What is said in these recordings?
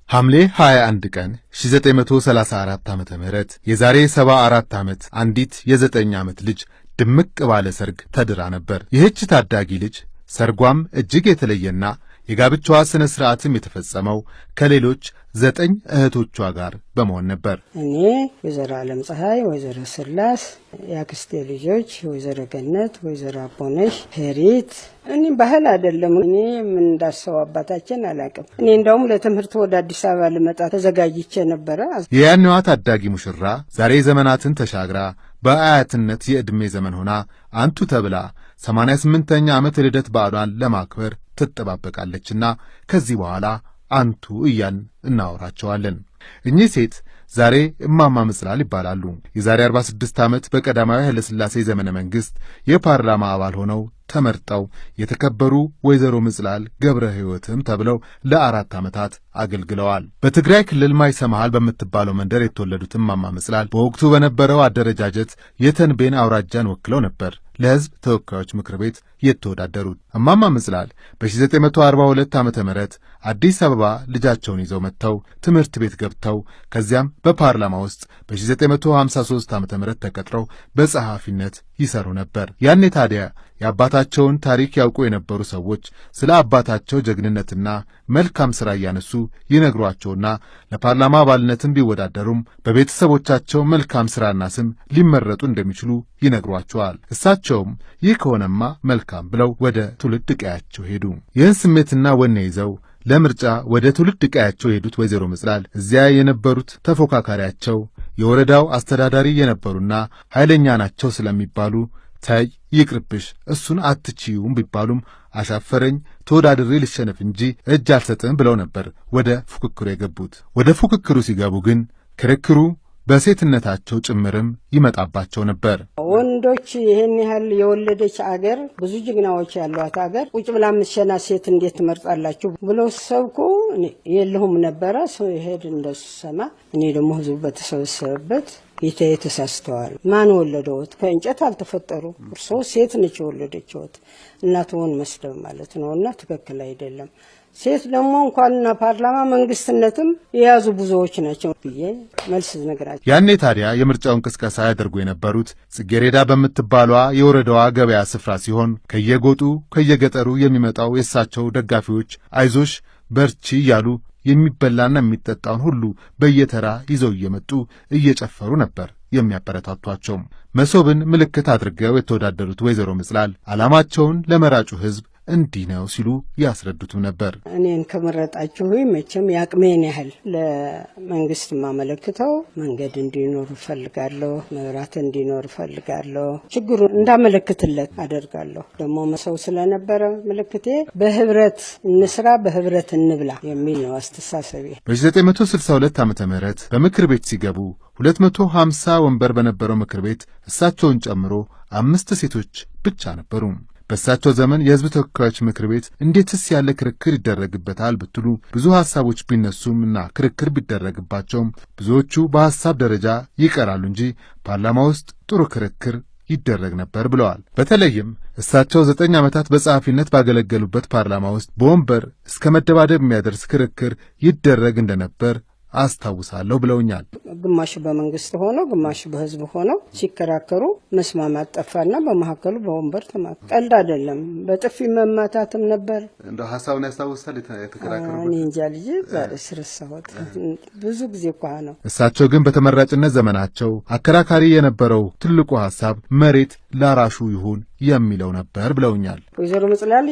ሐምሌ 21 ቀን 1934 ዓመተ ምህረት የዛሬ 74 ዓመት አንዲት የ9 ዓመት ልጅ ድምቅ ባለ ሰርግ ተድራ ነበር። ይህች ታዳጊ ልጅ ሰርጓም እጅግ የተለየና የጋብቻዋ ስነ ስርዓትም የተፈጸመው ከሌሎች 9 እህቶቿ ጋር በመሆን ነበር። እኔ ወይዘሮ ዓለም ፀሐይ፣ ወይዘሮ ስላስ፣ ያክስቴ ልጆች ወይዘሮ ገነት፣ ወይዘሮ አቦነሽ፣ ሄሪት። እኔ ባህል አይደለም እኔ ምን እንዳሰው አባታችን አላውቅም። እኔ እንደውም ለትምህርት ወደ አዲስ አበባ ልመጣ ተዘጋጅቼ ነበረ። የያኔዋ ታዳጊ ሙሽራ ዛሬ ዘመናትን ተሻግራ በአያትነት የዕድሜ ዘመን ሆና አንቱ ተብላ 88ኛ ዓመት ልደት በዓሏን ለማክበር ትጠባበቃለችና ከዚህ በኋላ አንቱ እያን እናወራቸዋለን። እኚህ ሴት ዛሬ እማማ ምጽላል ይባላሉ። የዛሬ 46 ዓመት በቀዳማዊ ኃይለ ሥላሴ ዘመነ መንግሥት የፓርላማ አባል ሆነው ተመርጠው የተከበሩ ወይዘሮ ምጽላል ገብረ ሕይወትም ተብለው ለ4 ዓመታት አገልግለዋል። በትግራይ ክልል ማይሰማሃል በምትባለው መንደር የተወለዱት እማማ ምጽላል በወቅቱ በነበረው አደረጃጀት የተንቤን አውራጃን ወክለው ነበር ለሕዝብ ተወካዮች ምክር ቤት የተወዳደሩት። እማማ ምጽላል በ1942 ዓመተ ምህረት አዲስ አበባ ልጃቸውን ይዘው መጥተው ትምህርት ቤት ገብተው ከዚያም በፓርላማ ውስጥ በ1953 ዓመተ ምህረት ተቀጥረው በጸሐፊነት ይሰሩ ነበር። ያኔ ታዲያ የአባታቸውን ታሪክ ያውቁ የነበሩ ሰዎች ስለ አባታቸው ጀግንነትና መልካም ሥራ እያነሱ ይነግሯቸውና ለፓርላማ አባልነትም ቢወዳደሩም በቤተሰቦቻቸው መልካም ሥራና ስም ሊመረጡ እንደሚችሉ ይነግሯቸዋል። እሳቸውም ይህ ከሆነማ መልካም ብለው ወደ ትውልድ ቀያቸው ሄዱ። ይህን ስሜትና ወኔ ይዘው ለምርጫ ወደ ትውልድ ቀያቸው የሄዱት ወይዘሮ ምጽላል እዚያ የነበሩት ተፎካካሪያቸው የወረዳው አስተዳዳሪ የነበሩና ኃይለኛ ናቸው ስለሚባሉ ተይ ይቅርብሽ፣ እሱን አትችዩም ቢባሉም አሻፈረኝ ተወዳድሬ ልሸነፍ እንጂ እጅ አልሰጥም ብለው ነበር ወደ ፉክክሩ የገቡት። ወደ ፉክክሩ ሲገቡ ግን ክርክሩ በሴትነታቸው ጭምርም ይመጣባቸው ነበር። ወንዶች ይህን ያህል የወለደች አገር ብዙ ጀግናዎች ያሏት አገር ቁጭ ብላ ምትሸና ሴት እንዴት ትመርጣላችሁ ብለው ሰብኩ። የለሁም ነበረ ሰው ይሄድ እንደሱ ሰማ። እኔ ደግሞ ህዝቡ በተሰበሰበበት ጌታዬ ተሳስተዋል፣ ማን ወለደውት? ከእንጨት አልተፈጠሩ፣ እርሶ ሴት ነች የወለደችውት፣ እናትዎን መስደብ ማለት ነውና ትክክል አይደለም። ሴት ደግሞ እንኳንና ፓርላማ መንግስትነትም የያዙ ብዙዎች ናቸው ብዬ መልስ ነገራቸው። ያኔ ታዲያ የምርጫውን ቅስቀሳ ያደርጉ የነበሩት ጽጌሬዳ በምትባሏ የወረዳዋ ገበያ ስፍራ ሲሆን ከየጎጡ ከየገጠሩ የሚመጣው የእሳቸው ደጋፊዎች አይዞሽ በርቺ እያሉ የሚበላና የሚጠጣውን ሁሉ በየተራ ይዘው እየመጡ እየጨፈሩ ነበር የሚያበረታቷቸው። መሶብን ምልክት አድርገው የተወዳደሩት ወይዘሮ ምጽላል ዓላማቸውን ለመራጩ ሕዝብ እንዲህ ነው ሲሉ ያስረዱትም ነበር። እኔን ከመረጣችሁ መቼም ያቅሜን ያህል ለመንግስት ማመለክተው መንገድ እንዲኖር እፈልጋለሁ፣ መብራት እንዲኖር እፈልጋለሁ፣ ችግሩን እንዳመለክትለት አደርጋለሁ። ደግሞ መሰው ስለነበረ ምልክቴ በህብረት እንስራ፣ በህብረት እንብላ የሚል ነው አስተሳሰቤ። በ1962 ዓመተ ምህረት በምክር ቤት ሲገቡ 250 ወንበር በነበረው ምክር ቤት እሳቸውን ጨምሮ 5 ሴቶች ብቻ ነበሩ። በእሳቸው ዘመን የሕዝብ ተወካዮች ምክር ቤት እንዴትስ ያለ ክርክር ይደረግበታል ብትሉ ብዙ ሐሳቦች ቢነሱም እና ክርክር ቢደረግባቸውም ብዙዎቹ በሐሳብ ደረጃ ይቀራሉ እንጂ ፓርላማ ውስጥ ጥሩ ክርክር ይደረግ ነበር ብለዋል። በተለይም እሳቸው 9 ዓመታት በጸሐፊነት ባገለገሉበት ፓርላማ ውስጥ በወንበር እስከ መደባደብ የሚያደርስ ክርክር ይደረግ እንደነበር አስታውሳለሁ ብለውኛል። ግማሹ በመንግስት ሆኖ ግማሹ በህዝብ ሆኖ ሲከራከሩ መስማማት ጠፋና በመካከሉ በወንበር ተማታ። ቀልድ አይደለም፣ በጥፊ መማታትም ነበር። እንደው ሐሳቡን ያስታውሳል የተከራከሩበት? እኔ እንጃ ልጅ ዛሬ ስረሳሁት ብዙ ጊዜ እኮ ነው። እሳቸው ግን በተመራጭነት ዘመናቸው አከራካሪ የነበረው ትልቁ ሐሳብ መሬት ላራሹ ይሁን የሚለው ነበር ብለውኛል። ወይዘሮ ምጽላል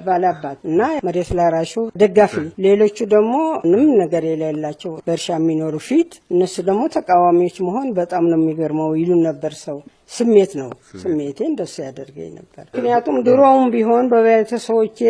ባላባት እና መሬት ላራሹ ደጋፊ፣ ሌሎቹ ደግሞ ምንም ነገር የሌላቸው በእርሻ የሚኖሩ ፊት፣ እነሱ ደግሞ ተቃዋሚዎች መሆን በጣም ነው የሚገርመው ይሉ ነበር። ሰው ስሜት ነው፣ ስሜቴ እንደሱ ያደርገኝ ነበር። ምክንያቱም ድሮውም ቢሆን በቤተሰቦቼ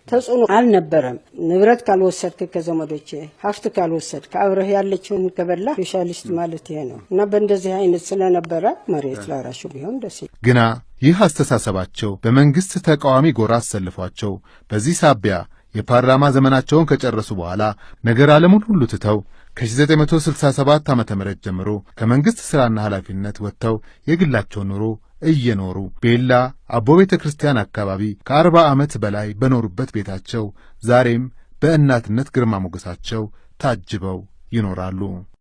ተጽዕኖ አልነበረም። ንብረት ካልወሰድክ ከዘመዶቼ፣ ሀብት ካልወሰድክ አብረህ ያለችውን ከበላ ሶሻሊስት ማለት ይሄ ነው እና በእንደዚህ አይነት ስለነበረ መሬት ላራሹ ቢሆን ደስ ግና ይህ አስተሳሰባቸው በመንግሥት ተቃዋሚ ጎራ አሰልፏቸው በዚህ ሳቢያ የፓርላማ ዘመናቸውን ከጨረሱ በኋላ ነገር ዓለሙን ሁሉ ትተው ከ1967 ዓመተ ምህረት ጀምሮ ከመንግሥት ሥራና ኃላፊነት ወጥተው የግላቸውን ኑሮ እየኖሩ ቤላ አቦ ቤተ ክርስቲያን አካባቢ ከ40 ዓመት በላይ በኖሩበት ቤታቸው ዛሬም በእናትነት ግርማ ሞገሳቸው ታጅበው ይኖራሉ።